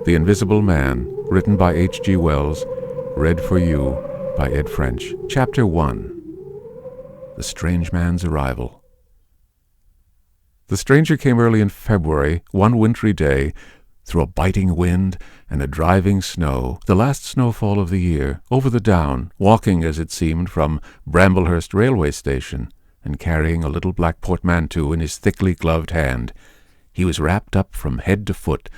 The Invisible Man, written by H.G. Wells, read for you by Ed French. Chapter 1. The Strange Man's Arrival. The stranger came early in February, one wintry day, through a biting wind and a driving snow, the last snowfall of the year, over the down, walking, as it seemed, from Bramblehurst railway station, and carrying a little black portmanteau in his thickly gloved hand. He was wrapped up from head to foot,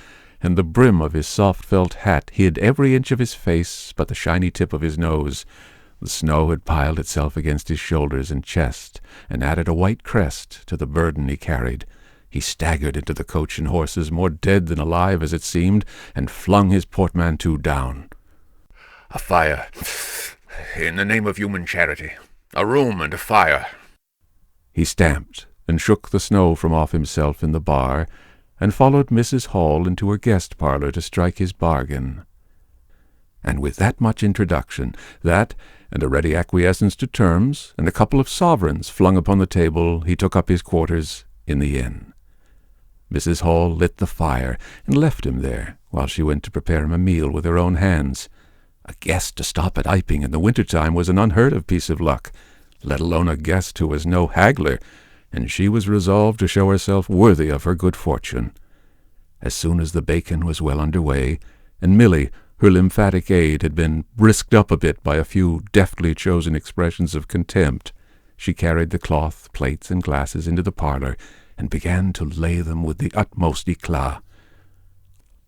and the brim of his soft felt hat hid every inch of his face but the shiny tip of his nose. The snow had piled itself against his shoulders and chest, and added a white crest to the burden he carried. He staggered into the coach and horses, more dead than alive as it seemed, and flung his portmanteau down. "A fire, in the name of human charity. A room and a fire." He stamped and shook the snow from off himself in the bar, and followed Mrs. Hall into her guest parlour to strike his bargain. And with that much introduction, that, and a ready acquiescence to terms, and a couple of sovereigns flung upon the table, he took up his quarters in the inn. Mrs. Hall lit the fire, and left him there, while she went to prepare him a meal with her own hands. A guest to stop at Iping in the winter-time was an unheard-of piece of luck, let alone a guest who was no haggler, and she was resolved to show herself worthy of her good fortune. As soon as the bacon was well under way, and Milly, her lymphatic aid, had been brisked up a bit by a few deftly chosen expressions of contempt, she carried the cloth, plates, and glasses into the parlour, and began to lay them with the utmost eclat.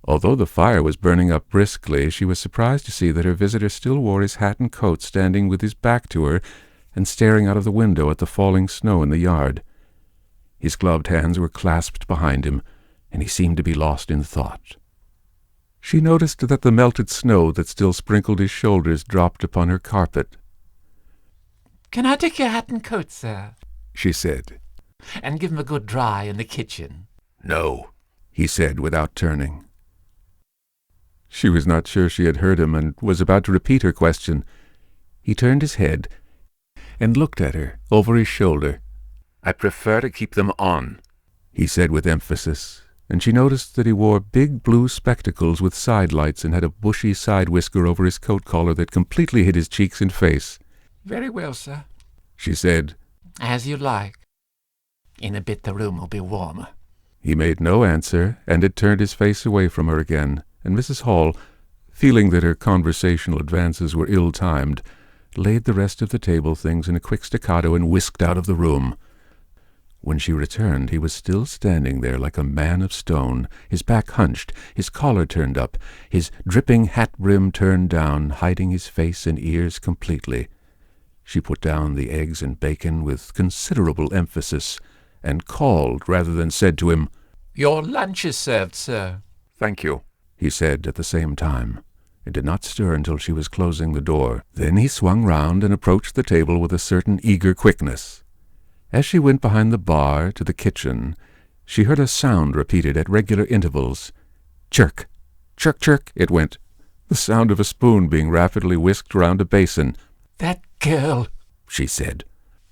Although the fire was burning up briskly, she was surprised to see that her visitor still wore his hat and coat, standing with his back to her, and staring out of the window at the falling snow in the yard. His gloved hands were clasped behind him, and he seemed to be lost in thought. She noticed that the melted snow that still sprinkled his shoulders dropped upon her carpet. "Can I take your hat and coat, sir?" she said. "And give 'em a good dry in the kitchen." "No," he said without turning. She was not sure she had heard him, and was about to repeat her question. He turned his head and looked at her over his shoulder. "I prefer to keep them on," he said with emphasis, and she noticed that he wore big blue spectacles with side-lights and had a bushy side-whisker over his coat collar that completely hid his cheeks and face. "Very well, sir," she said. "As you like. In a bit the room will be warmer." He made no answer, and had turned his face away from her again, and Mrs. Hall, feeling that her conversational advances were ill-timed, laid the rest of the table things in a quick staccato and whisked out of the room. When she returned, he was still standing there like a man of stone, his back hunched, his collar turned up, his dripping hat-brim turned down, hiding his face and ears completely. She put down the eggs and bacon with considerable emphasis, and called rather than said to him, "Your lunch is served, sir." "Thank you," he said at the same time, and did not stir until she was closing the door. Then he swung round and approached the table with a certain eager quickness. As she went behind the bar to the kitchen, she heard a sound repeated at regular intervals. Chirk, chirk, chirk, it went, the sound of a spoon being rapidly whisked round a basin. "That girl," she said.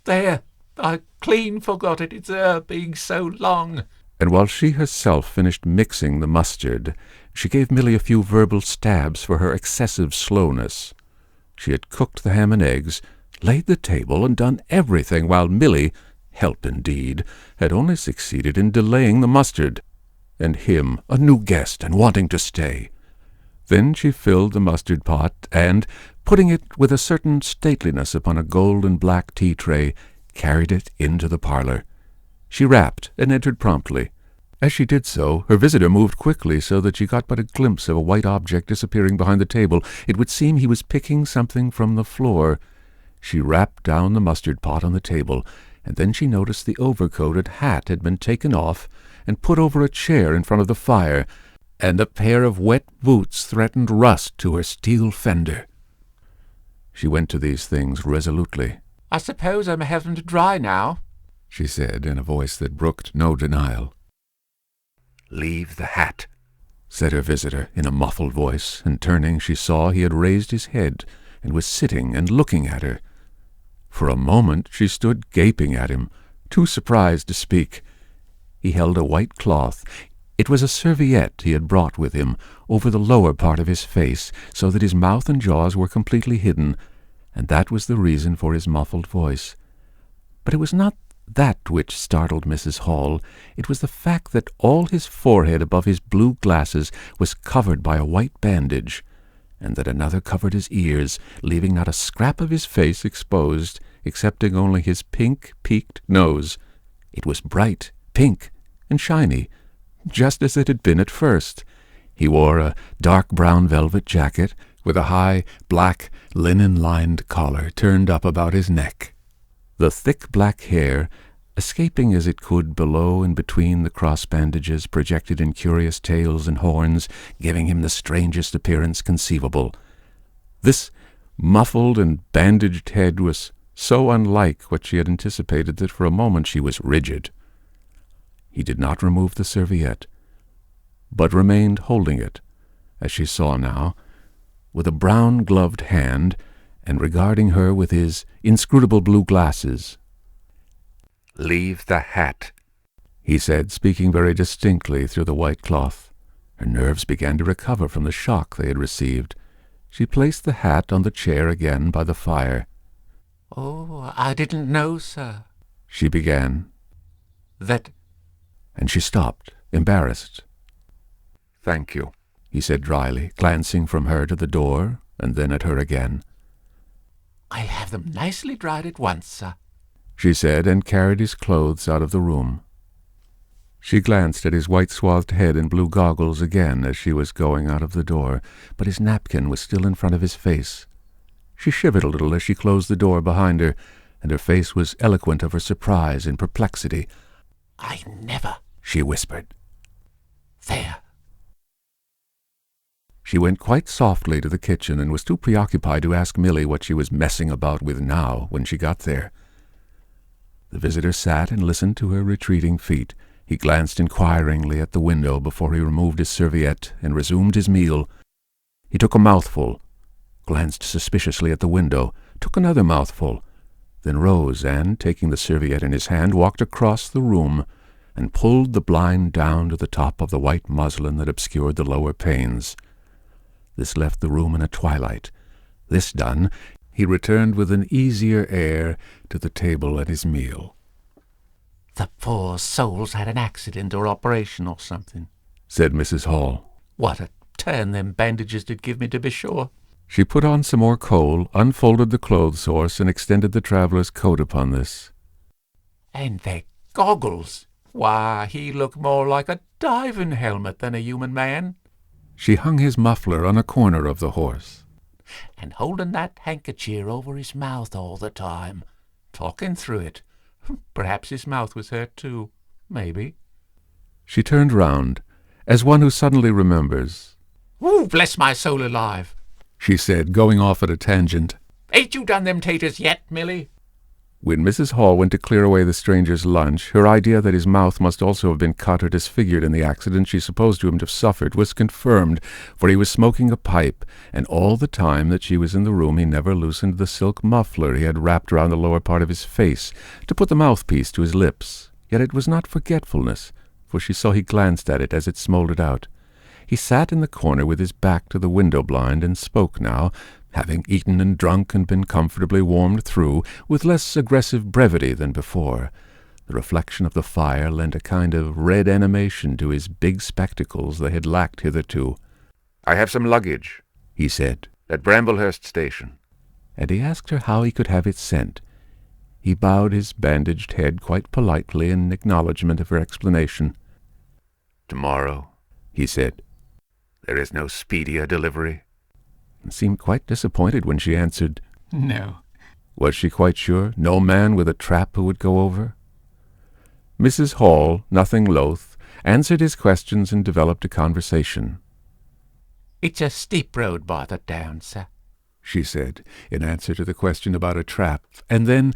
"There, I clean forgot it. It's her being so long." And while she herself finished mixing the mustard, she gave Milly a few verbal stabs for her excessive slowness. She had cooked the ham and eggs, laid the table, and done everything, while Milly, help indeed, had only succeeded in delaying the mustard, and him, a new guest and wanting to stay. Then she filled the mustard pot, and, putting it with a certain stateliness upon a gold and black tea-tray, carried it into the parlour. She rapped and entered promptly. As she did so, her visitor moved quickly so that she got but a glimpse of a white object disappearing behind the table. It would seem he was picking something from the floor. She rapped down the mustard pot on the table, and then she noticed the overcoat and hat had been taken off and put over a chair in front of the fire, and a pair of wet boots threatened rust to her steel fender. She went to these things resolutely. "I suppose I'm having to dry now," she said in a voice that brooked no denial. "Leave the hat," said her visitor in a muffled voice, and turning she saw he had raised his head and was sitting and looking at her. For a moment she stood gaping at him, too surprised to speak. He held a white cloth. It was a serviette he had brought with him over the lower part of his face, so that his mouth and jaws were completely hidden, and that was the reason for his muffled voice. But it was not that which startled Mrs. Hall. It was the fact that all his forehead above his blue glasses was covered by a white bandage, and that another covered his ears, leaving not a scrap of his face exposed, excepting only his pink, peaked nose. It was bright, pink, and shiny, just as it had been at first. He wore a dark brown velvet jacket, with a high, black, linen-lined collar turned up about his neck. The thick black hair, escaping as it could below and between the cross-bandages, projected in curious tails and horns, giving him the strangest appearance conceivable. This muffled and bandaged head was so unlike what she had anticipated that for a moment she was rigid. He did not remove the serviette, but remained holding it, as she saw now, with a brown-gloved hand, and regarding her with his inscrutable blue glasses. "Leave the hat," he said, speaking very distinctly through the white cloth. Her nerves began to recover from the shock they had received. She placed the hat on the chair again by the fire. "Oh, I didn't know, sir," she began. "that—" And she stopped, embarrassed. "Thank you," he said dryly, glancing from her to the door, and then at her again. "I'll have them nicely dried at once, sir," she said, and carried his clothes out of the room. She glanced at his white-swathed head and blue goggles again as she was going out of the door, but his napkin was still in front of his face. She shivered a little as she closed the door behind her, and her face was eloquent of her surprise and perplexity. "I never—" she whispered. "There." She went quite softly to the kitchen and was too preoccupied to ask Milly what she was messing about with now when she got there. The visitor sat and listened to her retreating feet. He glanced inquiringly at the window before he removed his serviette and resumed his meal. He took a mouthful, glanced suspiciously at the window, took another mouthful, then rose and, taking the serviette in his hand, walked across the room and pulled the blind down to the top of the white muslin that obscured the lower panes. This left the room in a twilight. This done, he returned with an easier air to the table at his meal. "The poor soul's had an accident or operation or something," said Mrs. Hall. "What a turn them bandages did give me, to be sure." She put on some more coal, unfolded the clothes horse, and extended the traveller's coat upon this. "And their goggles! Why, he looked more like a diving helmet than a human man. She hung his muffler on a corner of the horse. And holding that handkerchief over his mouth all the time, talking through it. Perhaps his mouth was hurt too, maybe." She turned round, as one who suddenly remembers. "Ooh, bless my soul alive," she said, going off at a tangent. "Ain't you done them taters yet, Milly?" When Mrs. Hall went to clear away the stranger's lunch, her idea that his mouth must also have been cut or disfigured in the accident she supposed him to have suffered was confirmed, for he was smoking a pipe, and all the time that she was in the room he never loosened the silk muffler he had wrapped round the lower part of his face to put the mouthpiece to his lips. Yet it was not forgetfulness, for she saw he glanced at it as it smouldered out. He sat in the corner with his back to the window blind and spoke now, having eaten and drunk and been comfortably warmed through, with less aggressive brevity than before. The reflection of the fire lent a kind of red animation to his big spectacles they had lacked hitherto. "I have some luggage," he said, "at Bramblehurst Station." and he asked her how he could have it sent. He bowed his bandaged head quite politely in acknowledgment of her explanation. "Tomorrow," he said. "There is no speedier delivery?" And seemed quite disappointed when she answered, "No." Was she quite sure? No man with a trap who would go over? Mrs. Hall, nothing loath, answered his questions and developed a conversation. "It's a steep road by the down, sir," she said, in answer to the question about a trap, and then,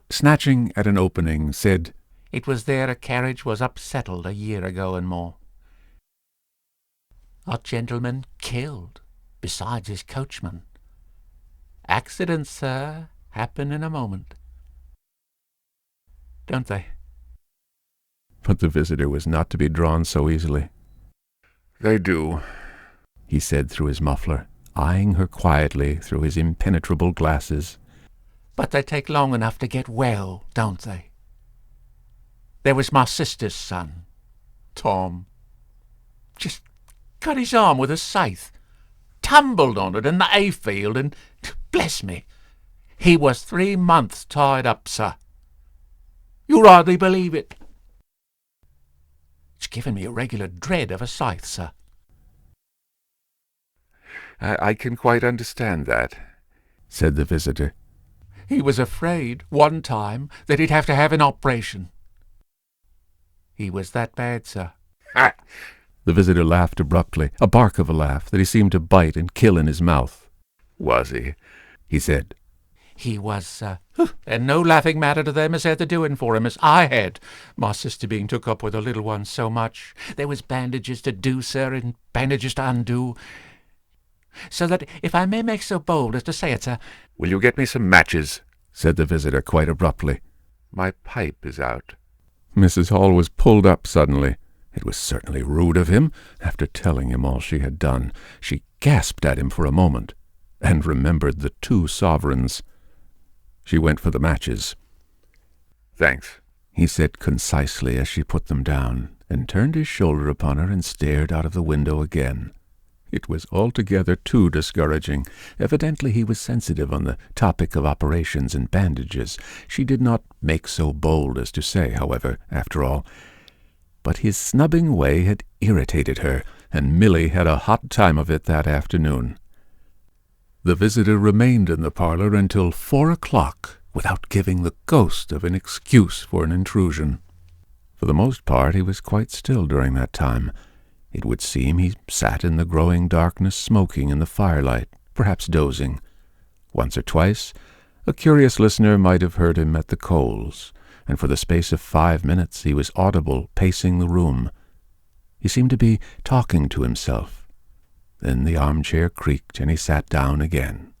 snatching at an opening, said, "It was there a carriage was upsettled a year ago and more. A gentleman killed, besides his coachman. Accidents, sir, happen in a moment. Don't they?" But the visitor was not to be drawn so easily. They do, he said through his muffler, eyeing her quietly through his impenetrable glasses. But they take long enough to get well, don't they? There was my sister's son, Tom. Just cut his arm with a scythe, tumbled on it in the hayfield, and, bless me, he was 3 months tied up, sir. You'll hardly believe it. It's given me a regular dread of a scythe, sir. I can quite understand that, said the visitor. He was afraid, one time, that he'd have to have an operation. He was that bad, sir. Ha! The visitor laughed abruptly, a bark of a laugh that he seemed to bite and kill in his mouth. Was he said. He was, and no laughing matter to them as had the doing for him as I had, my sister being took up with the little one so much. There was bandages to do, sir, and bandages to undo. So that, if I may make so bold as to say it, sir— Will you get me some matches? Said the visitor quite abruptly. My pipe is out. Mrs. Hall was pulled up suddenly. It was certainly rude of him, after telling him all she had done. She gasped at him for a moment, and remembered the 2 sovereigns. She went for the matches. Thanks, he said concisely as she put them down, and turned his shoulder upon her and stared out of the window again. It was altogether too discouraging. Evidently he was sensitive on the topic of operations and bandages. She did not make so bold as to say, however, after all. But his snubbing way had irritated her, and Milly had a hot time of it that afternoon. The visitor remained in the parlor until 4 o'clock, without giving the ghost of an excuse for an intrusion. For the most part he was quite still during that time. It would seem he sat in the growing darkness smoking in the firelight, perhaps dozing. Once or twice a curious listener might have heard him at the coals, and for the space of 5 minutes he was audible pacing the room. He seemed to be talking to himself. Then the armchair creaked and he sat down again.